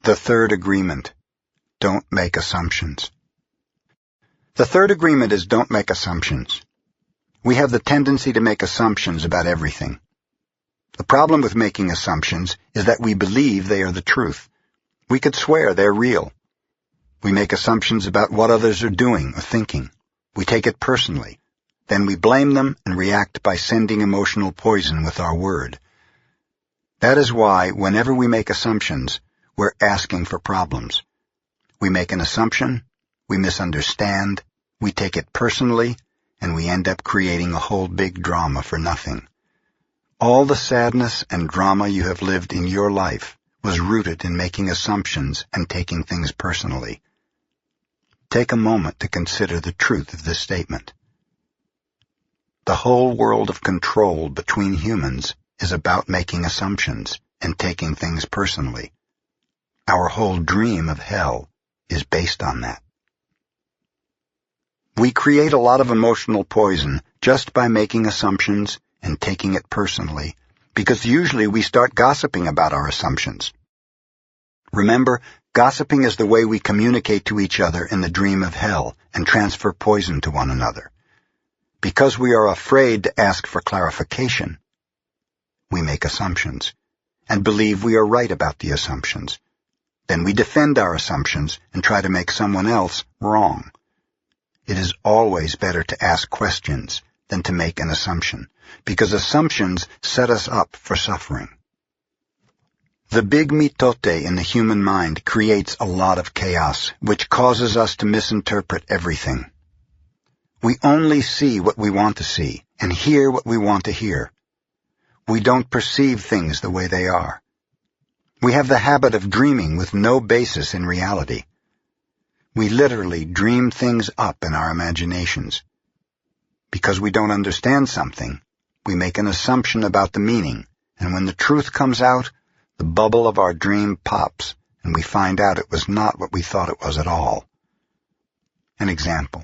The third agreement. Don't make assumptions. The third agreement is don't make assumptions. We have the tendency to make assumptions about everything. The problem with making assumptions is that we believe they are the truth. We could swear they're real. We make assumptions about what others are doing or thinking. We take it personally. Then we blame them and react by sending emotional poison with our word. That is why, whenever we make assumptions, we're asking for problems. We make an assumption, we misunderstand, we take it personally, and we end up creating a whole big drama for nothing. All the sadness and drama you have lived in your life was rooted in making assumptions and taking things personally. Take a moment to consider the truth of this statement. The whole world of control between humans is about making assumptions and taking things personally. Our whole dream of hell is based on that. We create a lot of emotional poison just by making assumptions and taking it personally, because usually we start gossiping about our assumptions. Remember, gossiping is the way we communicate to each other in the dream of hell and transfer poison to one another. Because we are afraid to ask for clarification, we make assumptions and believe we are right about the assumptions. Then we defend our assumptions and try to make someone else wrong. It is always better to ask questions than to make an assumption, because assumptions set us up for suffering. The big mitote in the human mind creates a lot of chaos, which causes us to misinterpret everything. We only see what we want to see and hear what we want to hear. We don't perceive things the way they are. We have the habit of dreaming with no basis in reality. We literally dream things up in our imaginations. Because we don't understand something, we make an assumption about the meaning, and when the truth comes out, the bubble of our dream pops, and we find out it was not what we thought it was at all. An example.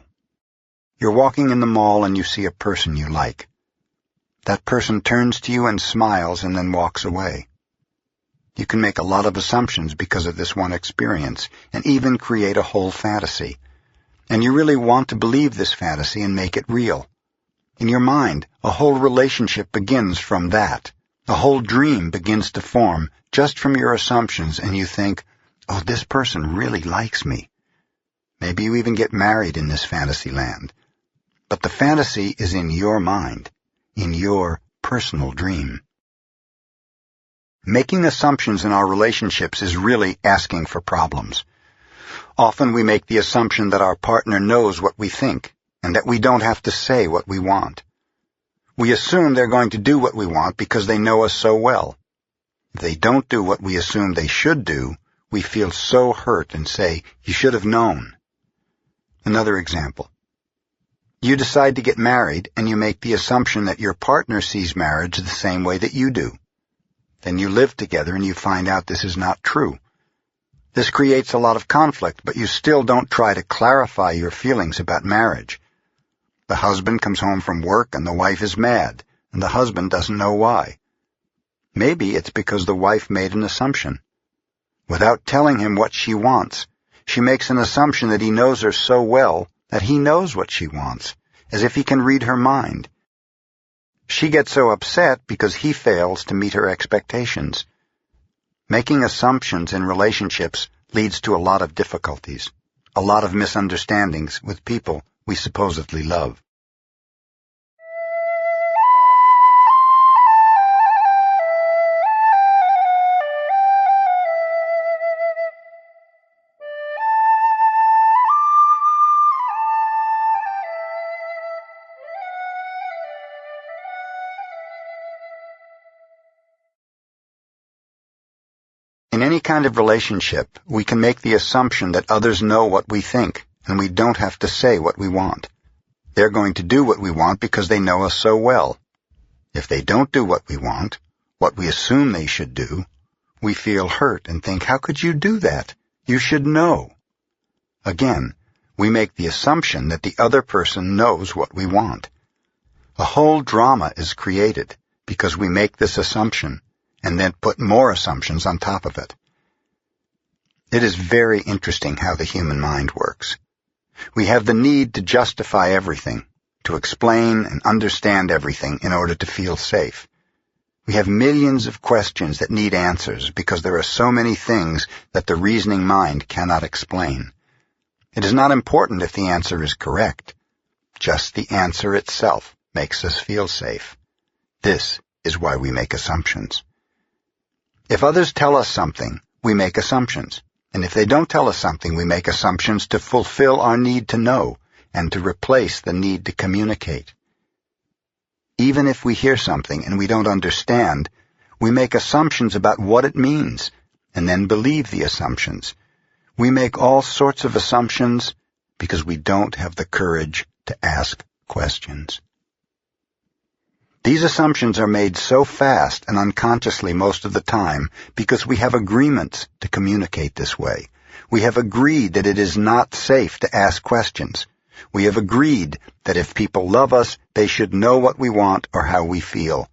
You're walking in the mall and you see a person you like. That person turns to you and smiles and then walks away. You can make a lot of assumptions because of this one experience, and even create a whole fantasy. And you really want to believe this fantasy and make it real. In your mind, a whole relationship begins from that. A whole dream begins to form just from your assumptions, and you think, oh, this person really likes me. Maybe you even get married in this fantasy land. But the fantasy is in your mind, in your personal dream. Making assumptions in our relationships is really asking for problems. Often we make the assumption that our partner knows what we think, and that we don't have to say what we want. We assume they're going to do what we want because they know us so well. If they don't do what we assume they should do, we feel so hurt and say, you should have known. Another example. You decide to get married, and you make the assumption that your partner sees marriage the same way that you do. Then you live together and you find out this is not true. This creates a lot of conflict, but you still don't try to clarify your feelings about marriage. The husband comes home from work and the wife is mad, and the husband doesn't know why. Maybe it's because the wife made an assumption. Without telling him what she wants, she makes an assumption that he knows her so well that he knows what she wants, as if he can read her mind. She gets so upset because he fails to meet her expectations. Making assumptions in relationships leads to a lot of difficulties, a lot of misunderstandings with people we supposedly love. In any kind of relationship, we can make the assumption that others know what we think, and we don't have to say what we want. They're going to do what we want because they know us so well. If they don't do what we want, what we assume they should do, we feel hurt and think, how could you do that? You should know. Again, we make the assumption that the other person knows what we want. A whole drama is created because we make this assumption and then put more assumptions on top of it. It is very interesting how the human mind works. We have the need to justify everything, to explain and understand everything in order to feel safe. We have millions of questions that need answers because there are so many things that the reasoning mind cannot explain. It is not important if the answer is correct. Just the answer itself makes us feel safe. This is why we make assumptions. If others tell us something, we make assumptions. And if they don't tell us something, we make assumptions to fulfill our need to know and to replace the need to communicate. Even if we hear something and we don't understand, we make assumptions about what it means and then believe the assumptions. We make all sorts of assumptions because we don't have the courage to ask questions. These assumptions are made so fast and unconsciously most of the time because we have agreements to communicate this way. We have agreed that it is not safe to ask questions. We have agreed that if people love us, they should know what we want or how we feel.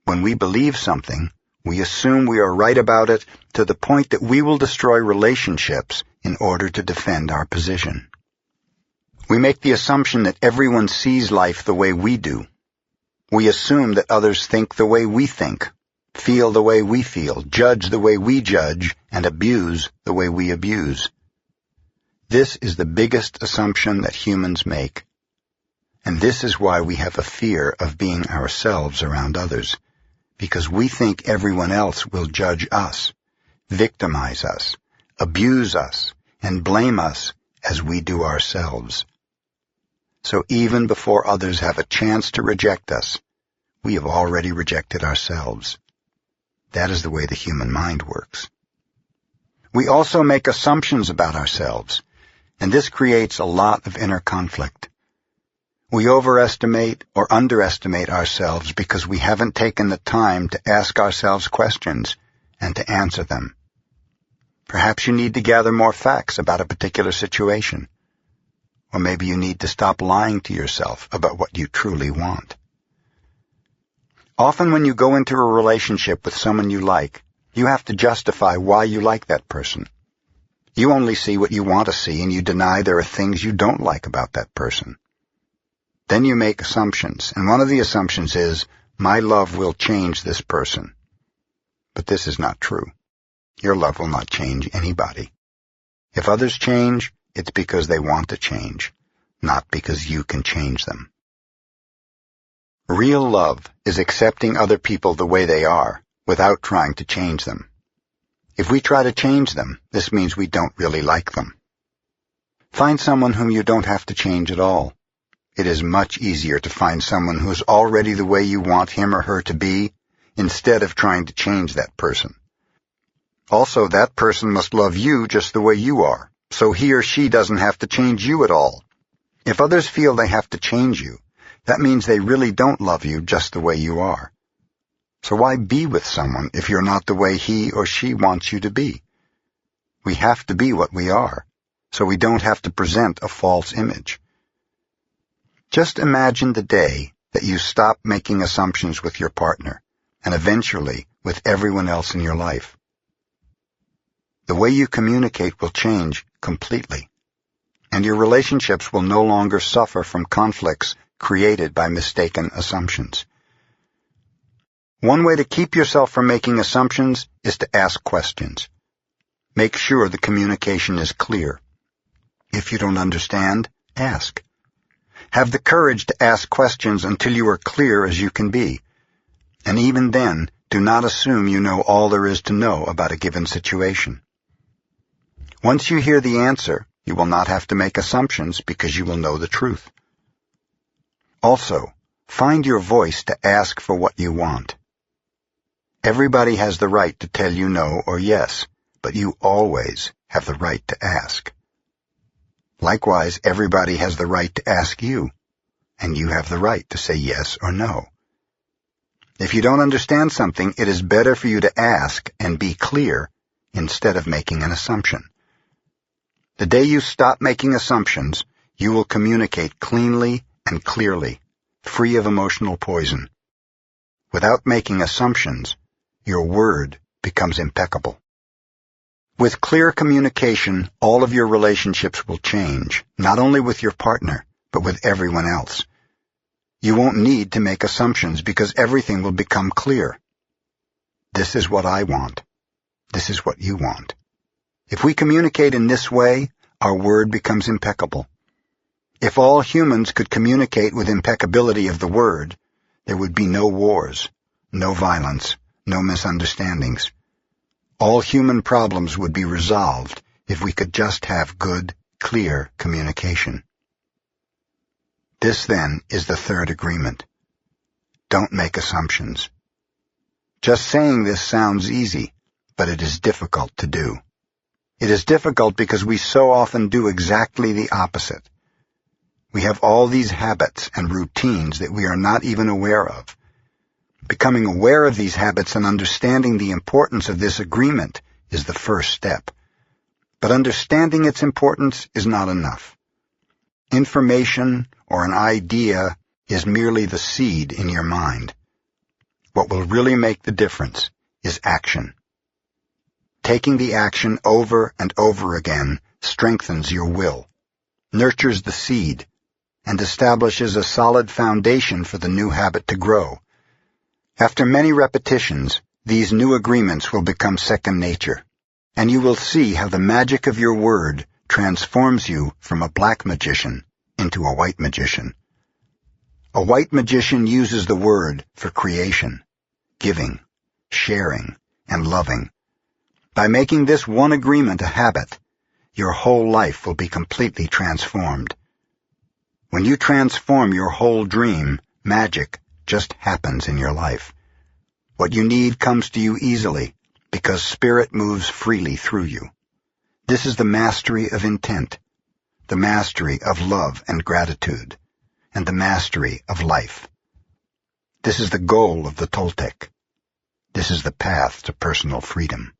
When we believe something, we assume we are right about it to the point that we will destroy relationships in order to defend our position. We make the assumption that everyone sees life the way we do. We assume that others think the way we think, feel the way we feel, judge the way we judge, and abuse the way we abuse. This is the biggest assumption that humans make. And this is why we have a fear of being ourselves around others, because we think everyone else will judge us, victimize us, abuse us, and blame us as we do ourselves. So even before others have a chance to reject us, we have already rejected ourselves. That is the way the human mind works. We also make assumptions about ourselves, and this creates a lot of inner conflict. We overestimate or underestimate ourselves because we haven't taken the time to ask ourselves questions and to answer them. Perhaps you need to gather more facts about a particular situation. Or maybe you need to stop lying to yourself about what you truly want. Often when you go into a relationship with someone you like, you have to justify why you like that person. You only see what you want to see and you deny there are things you don't like about that person. Then you make assumptions, and one of the assumptions is, my love will change this person. But this is not true. Your love will not change anybody. If others change, it's because they want to change, not because you can change them. Real love is accepting other people the way they are, without trying to change them. If we try to change them, this means we don't really like them. Find someone whom you don't have to change at all. It is much easier to find someone who is already the way you want him or her to be, instead of trying to change that person. Also, that person must love you just the way you are, so he or she doesn't have to change you at all. If others feel they have to change you, that means they really don't love you just the way you are. So why be with someone if you're not the way he or she wants you to be? We have to be what we are, so we don't have to present a false image. Just imagine the day that you stop making assumptions with your partner, and eventually with everyone else in your life. The way you communicate will change completely, and your relationships will no longer suffer from conflicts created by mistaken assumptions. One way to keep yourself from making assumptions is to ask questions. Make sure the communication is clear. If you don't understand, ask. Have the courage to ask questions until you are clear as you can be. And even then, do not assume you know all there is to know about a given situation. Once you hear the answer, you will not have to make assumptions because you will know the truth. Also, find your voice to ask for what you want. Everybody has the right to tell you no or yes, but you always have the right to ask. Likewise, everybody has the right to ask you, and you have the right to say yes or no. If you don't understand something, it is better for you to ask and be clear instead of making an assumption. The day you stop making assumptions, you will communicate cleanly and clearly, free of emotional poison. Without making assumptions, your word becomes impeccable. With clear communication, all of your relationships will change, not only with your partner, but with everyone else. You won't need to make assumptions because everything will become clear. This is what I want. This is what you want. If we communicate in this way, our word becomes impeccable. If all humans could communicate with impeccability of the word, there would be no wars, no violence, no misunderstandings. All human problems would be resolved if we could just have good, clear communication. This, then, is the third agreement. Don't make assumptions. Just saying this sounds easy, but it is difficult to do. It is difficult because we so often do exactly the opposite. We have all these habits and routines that we are not even aware of. Becoming aware of these habits and understanding the importance of this agreement is the first step. But understanding its importance is not enough. Information or an idea is merely the seed in your mind. What will really make the difference is action. Taking the action over and over again strengthens your will, nurtures the seed, and establishes a solid foundation for the new habit to grow. After many repetitions, these new agreements will become second nature, and you will see how the magic of your word transforms you from a black magician into a white magician. A white magician uses the word for creation, giving, sharing, and loving. By making this one agreement a habit, your whole life will be completely transformed. When you transform your whole dream, magic just happens in your life. What you need comes to you easily, because spirit moves freely through you. This is the mastery of intent, the mastery of love and gratitude, and the mastery of life. This is the goal of the Toltec. This is the path to personal freedom.